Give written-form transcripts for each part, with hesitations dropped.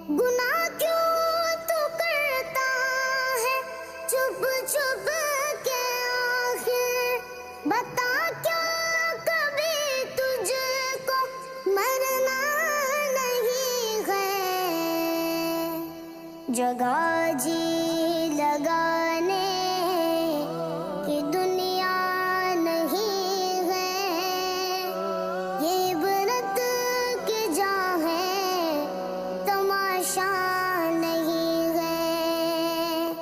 گناہ کیوں تو کرتا ہے چھپ چھپ کے آخر، بتا کیا کبھی تجھ کو مرنا نہیں ہے؟ جگہ جی لگانے کی دنیا نہیں ہے، یہ عبرت کی جا ہے تماشا نہیں ہے۔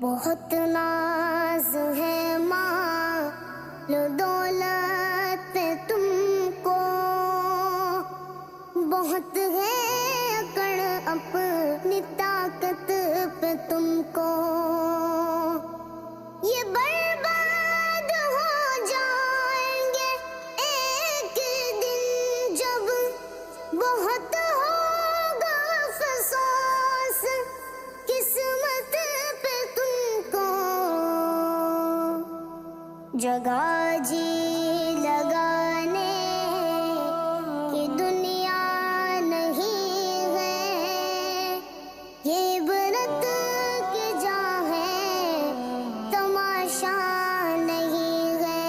بہت ناز ہے مال و دولت پہ تم کو، بہت ہے اکڑ اپنی طاقت پہ تم کو، یہ برباد ہو جائیں گے ایک دن جب بہت ہوگا افسوس قسمت پہ تم کو۔ جگہ جی لگانے کی دنیا نہیں ہے، یہ عبرت کی جا ہے تماشا نہیں ہے۔